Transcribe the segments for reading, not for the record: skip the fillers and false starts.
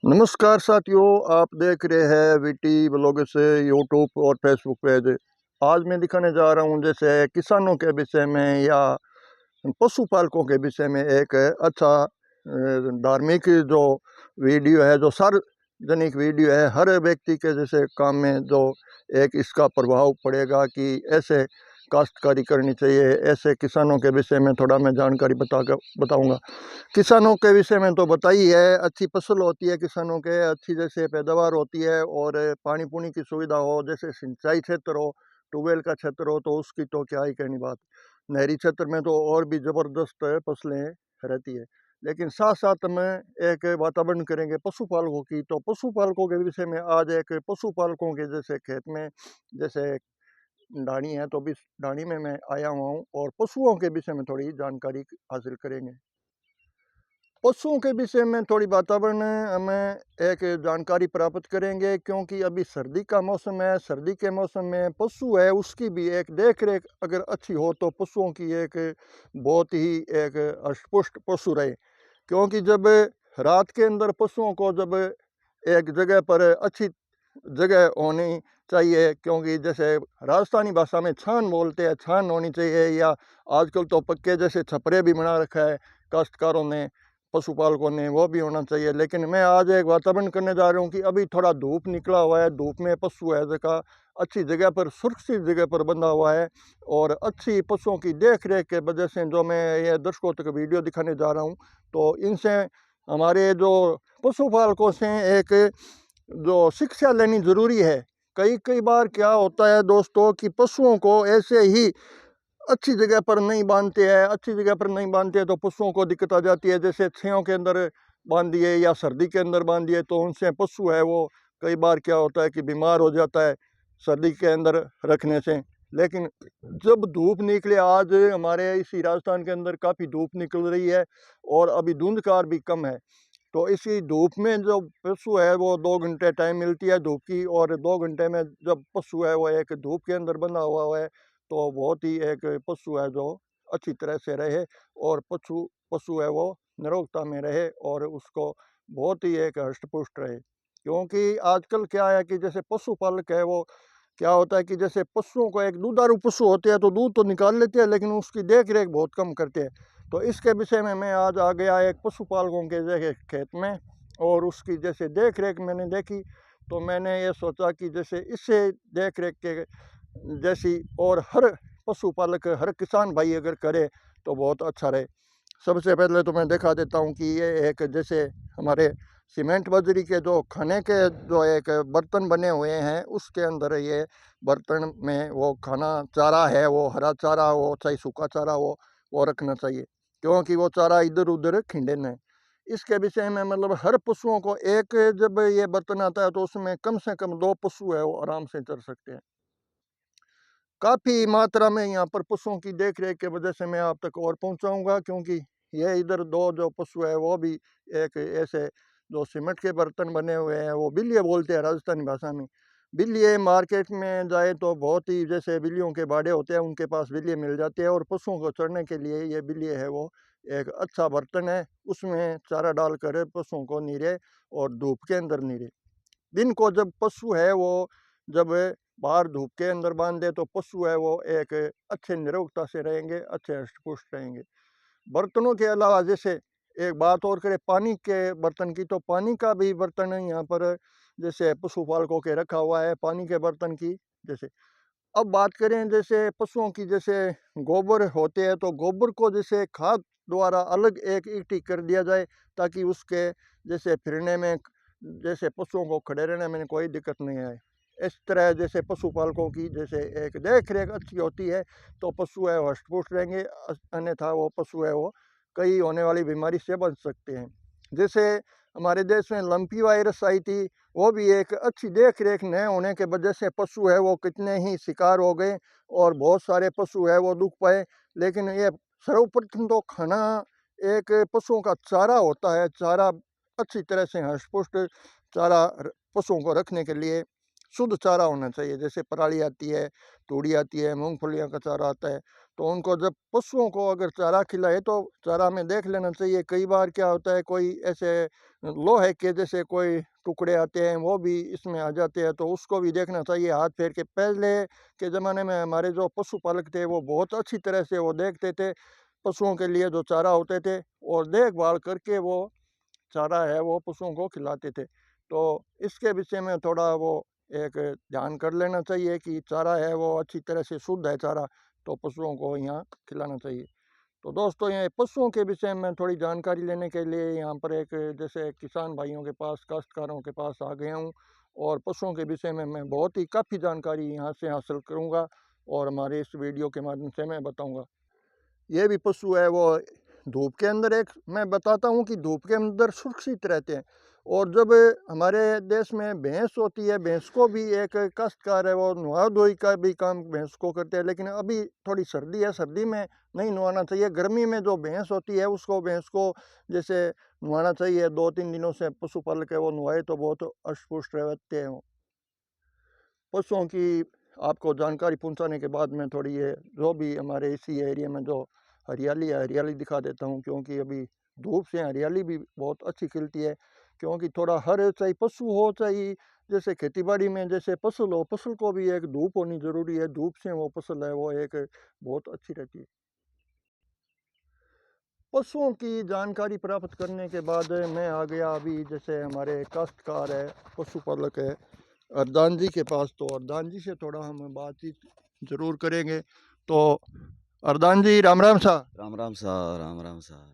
नमस्कार साथियों, आप देख रहे हैं वीटी ब्लॉग से यूट्यूब और फेसबुक पेज। आज मैं दिखाने जा रहा हूं जैसे किसानों के विषय में या पशुपालकों के विषय में एक अच्छा धार्मिक जो वीडियो है, जो सार्वजनिक वीडियो है, हर व्यक्ति के जैसे काम में जो एक इसका प्रभाव पड़ेगा कि ऐसे काश्तकारी करनी चाहिए। ऐसे किसानों के विषय में थोड़ा मैं जानकारी बताऊंगा। किसानों के विषय में तो बताई है, अच्छी फसल होती है किसानों के, अच्छी जैसे पैदावार होती है और पानी पुनी की सुविधा हो, जैसे सिंचाई क्षेत्र हो, ट्यूबवेल का क्षेत्र हो, तो उसकी तो क्या ही कहनी बात। नहरी क्षेत्र में तो और भी ज़बरदस्त फसलें रहती है। लेकिन साथ साथ में एक वातावरण करेंगे पशुपालकों की, तो पशुपालकों के विषय में आज एक पशुपालकों के जैसे खेत में जैसे ढाणी है, तो भी ढाणी में मैं आया हुआ हूँ और पशुओं के विषय में थोड़ी जानकारी हासिल करेंगे। पशुओं के विषय में थोड़ी वातावरण हमें एक जानकारी प्राप्त करेंगे, क्योंकि अभी सर्दी का मौसम है। सर्दी के मौसम में पशु है उसकी भी एक देख रेख अगर अच्छी हो तो पशुओं की एक बहुत ही एक अष्टपुष्ट पशु रहे। क्योंकि जब रात के अंदर पशुओं को जब एक जगह पर अच्छी जगह होनी चाहिए, क्योंकि जैसे राजस्थानी भाषा में छान बोलते हैं, छान होनी चाहिए, या आजकल तो पक्के जैसे छपरे भी बना रखा है काश्तकारों ने, पशुपालकों ने, वो भी होना चाहिए। लेकिन मैं आज एक वातावरण करने जा रहा हूँ कि अभी थोड़ा धूप निकला हुआ है, धूप में पशु है जगह अच्छी जगह पर, सुरक्षित जगह पर बंधा हुआ है, और अच्छी पशुओं की देख रेख के वजह से जो मैं ये दर्शकों तक वीडियो दिखाने जा रहा हूँ, तो इनसे हमारे जो पशुपालकों से एक जो शिक्षा लेनी ज़रूरी है। कई कई बार क्या होता है दोस्तों कि पशुओं को ऐसे ही अच्छी जगह पर नहीं बांधते हैं, अच्छी जगह पर नहीं बांधते हैं तो पशुओं को दिक्कत आ जाती है। जैसे छेयों के अंदर बांध दिए या सर्दी के अंदर बांध दिए, तो उनसे पशु है वो कई बार क्या होता है कि बीमार हो जाता है सर्दी के अंदर रखने से। लेकिन जब धूप निकले, आज हमारे इसी राजस्थान के अंदर काफ़ी धूप निकल रही है और अभी धुंधकार भी कम है, तो इसी धूप में जो पशु है वो 2 घंटे टाइम मिलती है धूप की, और 2 घंटे में जब पशु है वो एक धूप के अंदर बंधा हुआ है, तो बहुत ही एक पशु है जो अच्छी तरह से रहे, और पशु पशु है वो निरोगता में रहे और उसको बहुत ही एक हष्ट-पुष्ट रहे। क्योंकि आजकल क्या है कि जैसे पशुपालक है वो क्या होता है कि जैसे पशुओं को, एक दुधारू पशु होते हैं तो दूध तो निकाल लेते हैं, लेकिन उसकी देख रेख बहुत कम करते हैं। तो इसके विषय में मैं आज आ गया एक पशुपालकों के जगह खेत में, और उसकी जैसे देख रेख मैंने देखी, तो मैंने ये सोचा कि जैसे इससे देख रेख के जैसी और हर पशुपालक, हर किसान भाई अगर करे तो बहुत अच्छा रहे। सबसे पहले तो मैं दिखा देता हूँ कि ये एक जैसे हमारे सीमेंट बजरी के जो खाने के जो एक बर्तन बने हुए हैं, उसके अंदर ये बर्तन में वो खाना चारा है, वो हरा चारा हो चाहे सूखा चारा हो, वो रखना चाहिए, क्योंकि वो चारा इधर उधर खिंडे न। इसके विषय में मतलब हर पशुओं को एक, जब ये बर्तन आता है तो उसमें कम से कम 2 पशु है वो आराम से चर सकते हैं। काफ़ी मात्रा में यहाँ पर पशुओं की देख रेख की वजह से मैं आप तक और पहुँचाऊँगा, क्योंकि ये इधर 2 जो पशु है वो भी एक ऐसे जो सीमेंट के बर्तन बने हुए हैं, वो बिल्लियाँ बोलते हैं राजस्थानी भाषा में। बिल्लियाँ मार्केट में जाए तो बहुत ही जैसे बिल्लियों के बाड़े होते हैं, उनके पास बिल्लियाँ मिल जाती है, और पशुओं को चढ़ने के लिए ये बिल्लियाँ है वो एक अच्छा बर्तन है। उसमें चारा डालकर पशुओं को नीरे और धूप के अंदर नीरे। दिन को जब पशु है वो जब बाहर धूप के अंदर बांध दे तो पशु है वो एक अच्छे निरोगता से रहेंगे, अच्छे हष्ट-पुष्ट रहेंगे। बर्तनों के अलावा जैसे एक बात और करें पानी के बर्तन की, तो पानी का भी बर्तन है यहाँ पर जैसे पशुपालकों के रखा हुआ है पानी के बर्तन की। जैसे अब बात करें जैसे पशुओं की, जैसे गोबर होते हैं तो गोबर को जैसे खाद द्वारा अलग एक इकट्ठी कर दिया जाए, ताकि उसके जैसे फिरने में, जैसे पशुओं को खड़े रहने में कोई दिक्कत नहीं आए। इस तरह जैसे पशुपालकों की जैसे एक देख रेख अच्छी होती है तो पशु है वो हष्ट-पुष्ट रहेंगे, अन्यथा वो पशु है वो कई होने वाली बीमारी से बच सकते हैं। जैसे हमारे देश में लंपी वायरस आई थी, वो भी एक अच्छी देख रेख न होने के वजह से पशु है वो कितने ही शिकार हो गए और बहुत सारे पशु है वो दुख पाए। लेकिन ये सर्वप्रथम तो खाना एक पशुओं का चारा होता है, चारा अच्छी तरह से हष्ट-पुष्ट चारा पशुओं को रखने के लिए शुद्ध चारा होना चाहिए। जैसे पराली आती है, तूड़ी आती है, मूंगफलियां का चारा आता है, तो उनको जब पशुओं को अगर चारा खिलाए तो चारा में देख लेना चाहिए। कई बार क्या होता है, कोई ऐसे लोहे के जैसे कोई टुकड़े आते हैं वो भी इसमें आ जाते हैं, तो उसको भी देखना चाहिए हाथ फेर के। पहले के ज़माने में हमारे जो पशुपालक थे वो बहुत अच्छी तरह से वो देखते थे पशुओं के लिए जो चारा होते थे, और देखभाल करके वो चारा है वो पशुओं को खिलाते थे। तो इसके विषय में थोड़ा वो एक ध्यान कर लेना चाहिए कि चारा है वो अच्छी तरह से शुद्ध है चारा, तो पशुओं को यहाँ खिलाना चाहिए। तो दोस्तों, ये पशुओं के विषय में थोड़ी जानकारी लेने के लिए यहाँ पर एक जैसे किसान भाइयों के पास, काश्तकारों के पास आ गया हूँ, और पशुओं के विषय में मैं बहुत ही काफ़ी जानकारी यहाँ से हासिल करूँगा और हमारे इस वीडियो के माध्यम से मैं बताऊँगा। ये भी पशु है वो धूप के अंदर, एक मैं बताता हूँ कि धूप के अंदर सुरक्षित रहते हैं। और जब हमारे देश में भैंस होती है, भैंस को भी एक काश्तकार है वो नुआ धोई का भी काम भैंस को करते हैं, लेकिन अभी थोड़ी सर्दी है, सर्दी में नहीं नुआना चाहिए। गर्मी में जो भैंस होती है उसको, भैंस को जैसे नुआना चाहिए। 2-3 दिनों से पशुपालक है वो नुआए तो बहुत अष्टपुष्ट रहते हैं वो। पशुओं की आपको जानकारी पहुंचाने के बाद में थोड़ी ये जो भी हमारे इसी एरिया में जो हरियाली है, हरियाली दिखा देता हूँ, क्योंकि अभी धूप से हरियाली भी बहुत अच्छी खिलती है। क्योंकि थोड़ा हर चाहे पशु हो चाहे जैसे खेती बाड़ी में जैसे फसल हो, फसल को भी एक धूप होनी जरूरी है। धूप से वो फसल है वो एक बहुत अच्छी रहती है। पशुओं की जानकारी प्राप्त करने के बाद मैं आ गया अभी जैसे हमारे काश्तकार है, पशुपालक है, अरदान जी के पास। तो अरदान जी से थोड़ा हम बातचीत जरूर करेंगे। तो अरदान जी, राम राम सा। राम राम सा, राम राम सा।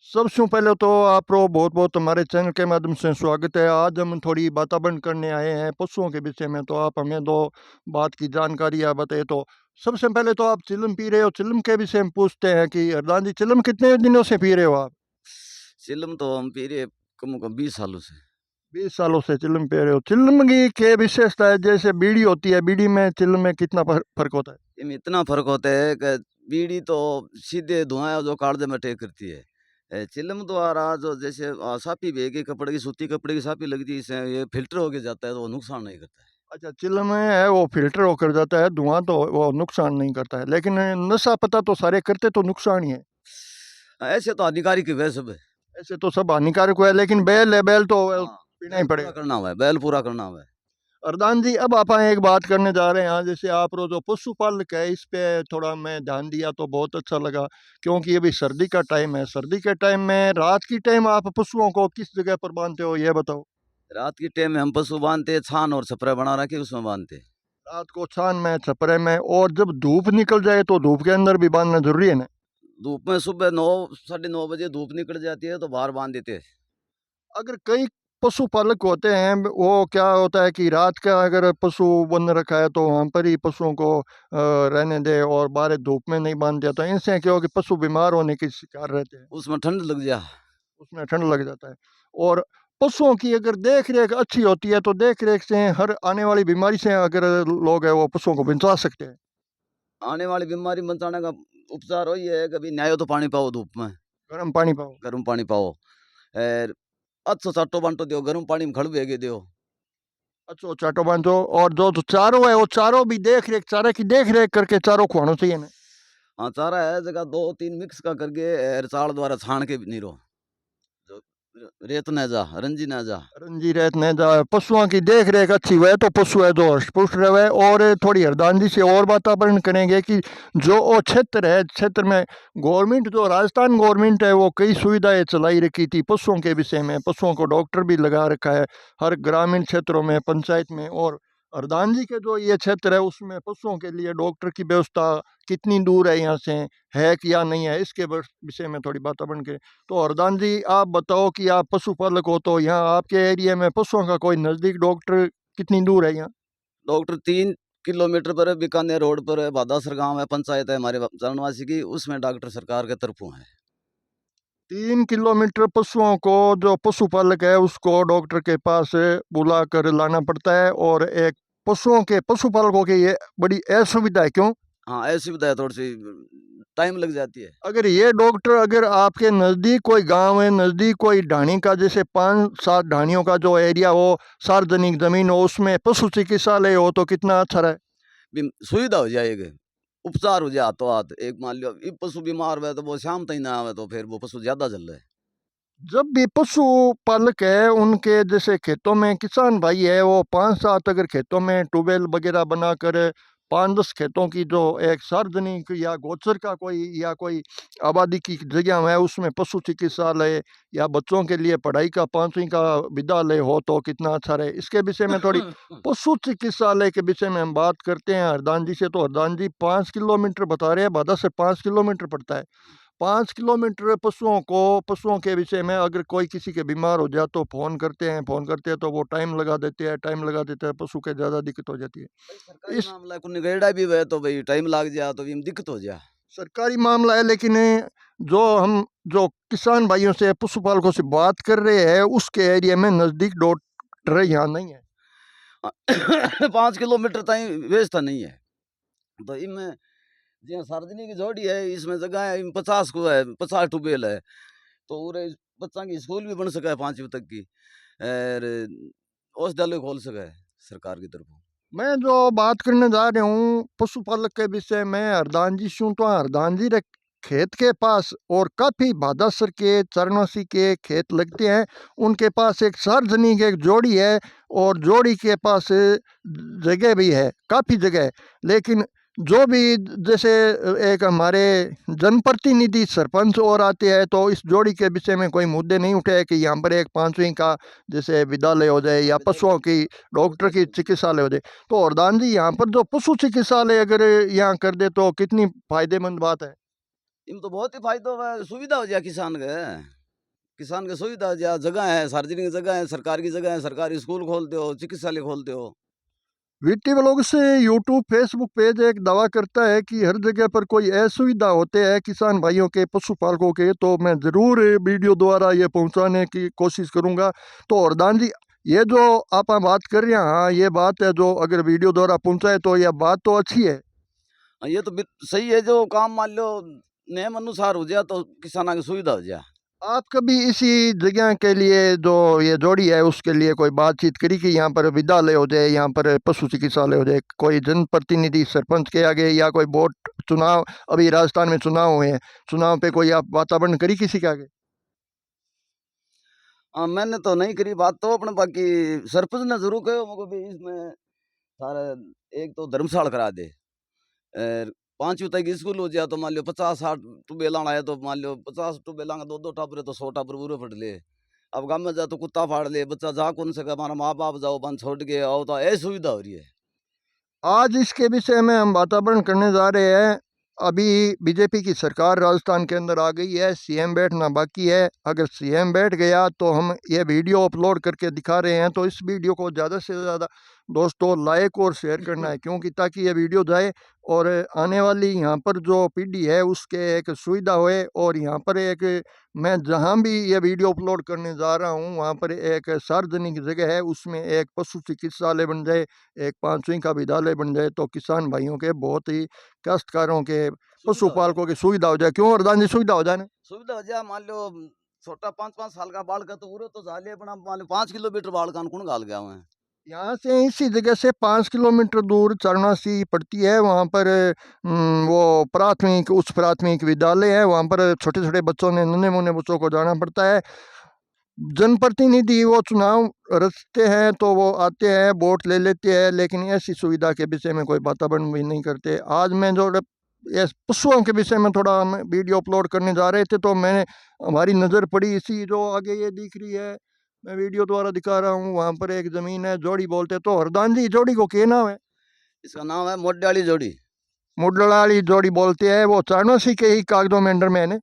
सबसे पहले तो आपको बहुत बहुत हमारे चैनल के माध्यम से स्वागत है। आज हम थोड़ी वातावरण करने आए हैं पशुओं के विषय में, तो आप हमें दो बात की जानकारी आप बताइए। तो सबसे पहले तो आप चिलम पी रहे हो, चिलम के विषय में पूछते हैं कि अरदान जी, चिलम कितने दिनों से पी रहे हो आप? चिलम तो हम पी रहे कम कम 20 सालों से। 20 सालों से चिलम पी रहे हो। चिलम की क्या विशेषता है? जैसे बीड़ी होती है, बीड़ी में चिलम में कितना फर्क होता है? इनमें इतना फर्क होता है कि बीड़ी तो सीधे धुआं जो काढ़े में अटैक करती है। चिलम द्वारा जो जैसे सापी भेगी कपड़े की, सूती कपड़े की सापी लगती है, इससे ये फिल्टर होके जाता है तो वो नुकसान नहीं करता है। अच्छा, चिलम में है वो फिल्टर होकर जाता है, धुआं तो वो नुकसान नहीं करता है, लेकिन नशा पता तो सारे करते तो नुकसान ही है। ऐसे तो हानिकारक है वह सब। ऐसे तो सब हानिकारक हुआ है, लेकिन बैल है, बैल तो हाँ, पीना ही बैल पूरा पड़ेगा। करना हुआ है, बैल पूरा करना हुआ है। अरदान जी, अब आप एक बात करने जा रहे हैं यहाँ, जैसे आप जो पशुपालक है इस पे थोड़ा मैं ध्यान दिया तो बहुत अच्छा लगा। क्योंकि अभी सर्दी का टाइम है, सर्दी के टाइम में रात की टाइम आप पशुओं को किस जगह पर बांधते हो ये बताओ। रात के टाइम में हम पशु बांधते, छान और छपरा बना रखे उसमें बांधते। रात को छान में, छपरे में, और जब धूप निकल जाए तो धूप के अंदर भी बांधना जरूरी है ना? धूप में सुबह 9 साढ़े 9 बजे धूप निकल जाती है तो बाहर बांध देते हैं। अगर कई पशुपालक होते हैं वो क्या होता है कि रात का अगर पशु बंद रखा है तो वहाँ पर ही पशुओं को रहने दे और बाहर धूप में नहीं बांध दिया, तो इनसे क्या हो कि पशु बीमार होने के शिकार रहते हैं, उसमें ठंड लग जा। उसमें ठंड लग जाता है। और पशुओं की अगर देख रेख अच्छी होती है तो देख रेख से हर आने वाली बीमारी से अगर लोग है वो पशुओं को बचा सकते हैं। आने वाली बीमारी बचाने का उपचार वही है, कभी न्यायो तो पानी पाओ धूप में, गर्म पानी पाओ। गर्म पानी पाओ। और अच्छो चाटो बांटो दियो, गर्म पानी में खड़ भेगे दियो। अच्छा, चाटो बांधो। और जो जो चारो है वो चारो भी देख रेख, चारे की देख रेख करके चारो खुआना चाहिए ना? हाँ, चारा है जगह 2-3 मिक्स का करके और चाल द्वारा छान के नहीं रो जो रेत न जा, रंजी न जा। रंजी रहत ने पशुओं की देख रेख अच्छी हुए तो पशु है जो हष्टपुष्ट रहे। और थोड़ी हरदानजी से और वातावरण करेंगे कि जो वो क्षेत्र है, क्षेत्र में गवर्नमेंट जो राजस्थान गवर्नमेंट है वो कई सुविधाएं चलाई रखी थी पशुओं के विषय में। पशुओं को डॉक्टर भी लगा रखा है हर ग्रामीण क्षेत्रों में, पंचायत में। और हरदान जी के जो ये क्षेत्र है उसमें पशुओं के लिए डॉक्टर की व्यवस्था कितनी दूर है यहाँ से, है कि या नहीं है, इसके विषय में थोड़ी वातावरण के। तो हरदान जी, आप बताओ कि आप पशुपालक हो तो यहाँ आपके एरिया में पशुओं का कोई नज़दीक डॉक्टर कितनी दूर है यहाँ? डॉक्टर 3 किलोमीटर पर है, बीकानेर रोड पर है, भादासर गाँव है, पंचायत है हमारे चरणवासी की, उसमें डॉक्टर सरकार के तरफों है। 3 किलोमीटर पशुओं को जो पशुपालक है उसको डॉक्टर के पास बुला कर लाना पड़ता है। और एक पशुओं के पशुपालकों की ये बड़ी असुविधा है, क्यों? हाँ, ऐसी सुविधा है थोड़ी सी। टाइम लग जाती है। अगर ये डॉक्टर अगर आपके नज़दीक कोई गांव है, नज़दीक कोई ढाणी का, जैसे 5-7 ढाणियों का जो एरिया हो, सार्वजनिक ज़मीन हो, उसमें पशु चिकित्सालय हो तो कितना अच्छा रहे। सुविधा हो जाएगी, उपचार हो जाए हाथों हाथ। एक मान लो पशु बीमार हुआ तो वो शाम तक ना आवे तो फिर वो पशु ज्यादा चल रहा है। जब भी पशु पालक है उनके जैसे खेतों में किसान भाई है, वो 5-7 अगर खेतों में ट्यूबवेल वगैरह बनाकर 5-10 खेतों की जो एक सार्वजनिक या गोचर का कोई या कोई आबादी की जगह है उसमें पशु चिकित्सालय या बच्चों के लिए पढ़ाई का 5वीं का विद्यालय हो तो कितना अच्छा रहे। इसके विषय में थोड़ी पशु चिकित्सालय के विषय में हम बात करते हैं हरदान जी से। तो हरदान जी 5 किलोमीटर बता रहे हैं, बाधा से 5 किलोमीटर पड़ता है। 5 किलोमीटर पशुओं के विषय में अगर कोई किसी के बीमार हो जाए तो फ़ोन करते हैं तो वो टाइम लगा देते हैं, पशु के ज़्यादा दिक्कत हो जाती है। सरकारी इस मामला कुछ गैड़ा भी हुआ तो भाई टाइम लग जाए तो दिक्कत हो जाए। सरकारी मामला है, लेकिन जो किसान भाइयों से पशुपालकों से बात कर रहे हैं उसके एरिया में नज़दीक डॉक्टर यहाँ नहीं है। 5 किलोमीटर तक व्यवस्था नहीं है। तो इनमें जो सार्वजनिक की जोड़ी है इसमें जगह है, 50 को है, 50 ट्यूबवेल है तो उरे बच्चा की स्कूल भी बन सका है 5वीं तक की, और औषधालय खोल सका है सरकार की तरफ। मैं जो बात करने जा रहा हूँ पशुपालक के विषय में हरदान जी शूँ तो हरदान जी रे खेत के पास और काफ़ी भादासर के चरणोसी के खेत लगते हैं, उनके पास एक सार्वजनिक एक जोड़ी है और जोड़ी के पास जगह भी है, काफ़ी जगह है। लेकिन जो भी जैसे एक हमारे जनप्रतिनिधि सरपंच और आते हैं तो इस जोड़ी के विषय में कोई मुद्दे नहीं उठे कि यहाँ पर एक 5वीं का जैसे विद्यालय हो जाए या पशुओं की डॉक्टर की चिकित्सालय हो जाए। तो वरदान जी यहाँ पर जो पशु चिकित्सालय अगर यहाँ कर दे तो कितनी फायदेमंद बात है। इनमें तो बहुत ही फायदा हुआ है, सुविधा हो जाए किसान के सुविधा हो जाए। जगह है, सार्वजनिक जगह है, सरकार की जगह है, सरकारी स्कूल खोलते हो, चिकित्सालय खोलते हो। वीटी ब्लॉग से यूट्यूब फेसबुक पेज एक दावा करता है कि हर जगह पर कोई असुविधा होते हैं किसान भाइयों के पशुपालकों के, तो मैं ज़रूर वीडियो द्वारा ये पहुंचाने की कोशिश करूंगा। तो वरदान जी ये जो आप बात कर रहे हैं, हाँ ये बात है, जो अगर वीडियो द्वारा पहुंचाए तो यह बात तो अच्छी है। ये तो सही है, जो काम मान लो नियम अनुसार हो जाए तो किसानों की सुविधा हो जाए। आप कभी इसी जगह के लिए जो ये जोड़ी है उसके लिए कोई बातचीत करी कि यहाँ पर विद्यालय हो जाए, यहाँ पर पशु चिकित्सालय हो जाए, कोई जनप्रतिनिधि सरपंच के आगे या कोई वोट चुनाव, अभी राजस्थान में चुनाव हुए हैं, चुनाव पे कोई आप वातावरण करी किसी के आगे? मैंने तो नहीं करी बात तो अपने, बाकी सरपंच ने जरूर कहो मुझको भी इसमें सारा एक तो धर्मशाला करा दे, और 5वीं तक स्कूल हो जाए तो मान लो 50-60 ट्यूबवेल आए तो मान लो 50 ट्यूबवेल का 2-2 टापर है तो 100 टापर पूरे फट ले। अब गाँव में जा तो कुत्ता फाड़ ले, बच्चा जा कौन सका, हमारा माँ बाप जाओ बन छोड़ के आओ, तो ये सुविधा हो रही है। आज इसके विषय में हम वातावरण करने जा रहे हैं। अभी बीजेपी की सरकार राजस्थान के अंदर आ गई है, सीएम बैठना बाकी है। अगर सीएम बैठ गया तो हम ये वीडियो अपलोड करके दिखा रहे हैं, तो इस वीडियो को ज़्यादा से ज़्यादा दोस्तों लाइक और शेयर करना है, क्योंकि ताकि ये वीडियो जाए और आने वाली यहाँ पर जो पीढ़ी है उसके एक सुविधा होए। और यहाँ पर एक मैं जहाँ भी ये वीडियो अपलोड करने जा रहा हूँ वहाँ पर एक सार्वजनिक जगह है, उसमें एक पशु चिकित्सालय बन जाए, एक 5वीं का विद्यालय बन जाए तो किसान भाइयों के, बहुत ही काश्तकारों के, पशुपालकों की सुविधा हो जाए। क्यों वरदान जी, सुविधा हो जाए ना? सुविधा हो जाए। मान लो छोटा 5-5 साल का बाल का तो उरे तो झाले अपना मान लो 5 किलोमीटर बाल का कौन गाल गया हुआ है। यहाँ से इसी जगह से 5 किलोमीटर दूर चरणासी पड़ती है, वहाँ पर वो प्राथमिक उच्च प्राथमिक विद्यालय है, वहाँ पर छोटे छोटे बच्चों ने, नन्हे मुन्ने बच्चों को जाना पड़ता है। जनप्रतिनिधि वो चुनाव रचते हैं तो वो आते हैं, वोट ले लेते हैं, लेकिन ऐसी सुविधा के विषय में कोई वातावरण भी नहीं करते। आज मैं जो ये पशुओं के विषय में थोड़ा हम वीडियो अपलोड करने जा रहे थे तो मैंने, हमारी नज़र पड़ी इसी जो आगे ये दिख रही है, मैं वीडियो द्वारा दिखा रहा हूँ, वहाँ पर एक ज़मीन है, जोड़ी बोलते। तो हरदान जी जोड़ी को क्या नाम है? इसका नाम है मोड्याली जोड़ी। मुडलाली जोड़ी बोलते हैं, वो चारणोसी के ही कागजों में अंडर में है ना?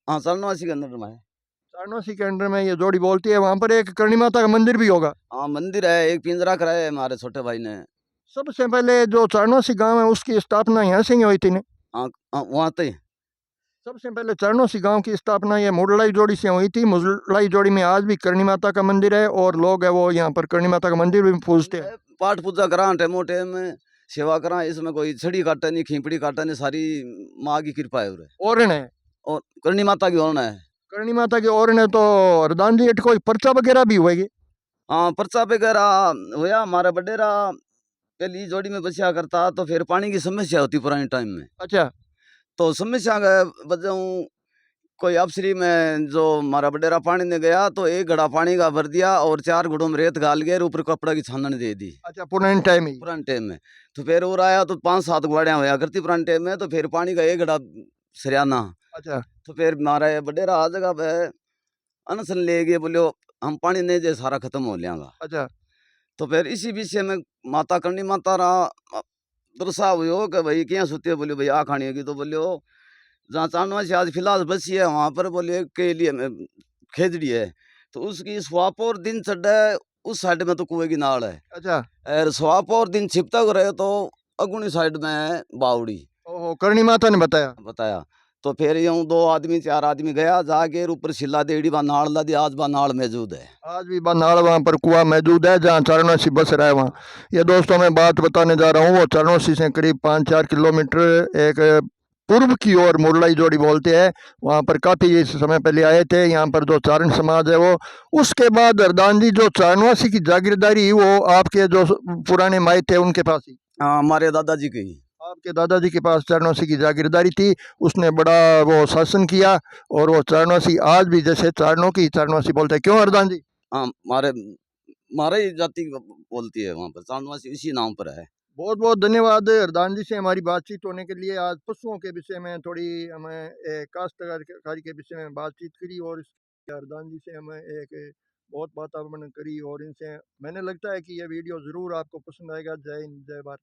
हाँ, सरनवासी के अंदर में है। चारणोसी के अंडर में ये जोड़ी बोलती है। वहाँ पर एक करणी माता का मंदिर भी होगा। हाँ, मंदिर है, एक पिंजरा कराया है हमारे छोटे भाई ने। सबसे पहले जो चारणोसी गांव है उसकी स्थापना यहाँ से ही हुई थी ने? हाँ, वहाँ तक सबसे पहले चारणोसी गांव की स्थापना ये मुडलाई जोड़ी से हुई थी। मुडलाई जोड़ी में आज भी करणी माता का मंदिर है और लोग है वो यहाँ पर करणी माता का मंदिर भी पूजते हैं। पाठ पूजा करा टेमो टेम में, सेवा करा, इसमें कोई छड़ी काटे नहीं, खींपड़ी काटे नहीं, सारी माँ की कृपा है उरे। और ने और करणी माता की ओरना है। करणी माता के और ने तो हरदान जी अट कोई पर्चा वगैरह भी हुएगी? हाँ, पर्चा वगैरह होया, हमारा बडेरा पहली जोड़ी में बसिया करता, तो फिर पानी की समस्या होती पुराने टाइम में। अच्छा तो समस्या के वजह कोई अफसरी में जो हमारा बडेरा पानी ने गया, तो एक घड़ा पानी का भर दिया और 4 घड़ों में रेत गाल के ऊपर कपड़ा की छानन दे दी अच्छा पुराने टाइम ही। पुराने टाइम में। तो फिर और आया तो 5-7 गुआड़ियाँ होया करती पुराने टाइम में, तो फिर पानी का एक घड़ा सरियाना। अच्छा तो फिर हमारा ये बडेरा आ जगह पे अनशन ले गए, बोलो हम पानी नहीं दे, सारा खत्म हो लियागा। अच्छा तो फिर इसी विषय में माता करनी माता रा दरसा हुई कि भाई क्या सोते, बोले भाई आ खानी होगी, तो बोले जहाँ चांदवा से आज फिलहाल बसी है वहाँ पर बोले के लिए खेजड़ी है, तो उसकी स्वापोर दिन चढ़े उस साइड में तो कुएं की नाल है, अच्छा और स्वापोर दिन छिपता को रहे तो अगुनी साइड में है बावड़ी। ओहो करणी माता ने बताया। बताया तो फिर यूं 2 आदमी 4 आदमी गया, जाके ऊपर शिला देड़ी बा नाल ला दी, आज बा नाल मौजूद है। आज भी बनाल वहाँ पर कुआं मौजूद है जहाँ चरणोसी बस रहा है वहाँ। ये दोस्तों मैं बात बताने जा रहा हूँ, वो चरणोसी से करीब 5-4 किलोमीटर एक पूर्व की ओर मुरलाई जोड़ी बोलते हैं, वहाँ पर काफ़ी समय पहले आए थे। यहाँ पर जो चारण समाज है वो, उसके बाद हरदान जी जो चरणवासी की जागीरदारी वो आपके जो पुराने माई थे उनके पास ही, हाँ, हमारे दादाजी की। आपके दादाजी के पास चरणवासी की जागीरदारी थी। उसने बड़ा वो शासन किया और वो चरणवासी आज भी जैसे चारणों की चरणवासी बोलते हैं। क्यों हरदान जी? हाँ, मारे मारे ही जाति बोलती है वहाँ पर, चांदवासी इसी नाम पर है। बहुत बहुत धन्यवाद हरदान जी से हमारी बातचीत होने के लिए। आज पशुओं के विषय में थोड़ी हमें काश्तकारी के विषय में बातचीत करी और हरदान जी से हमें एक बहुत वातावरण करी और इनसे मैंने लगता है कि यह वीडियो ज़रूर आपको पसंद आएगा। जय हिंद, जय भारत।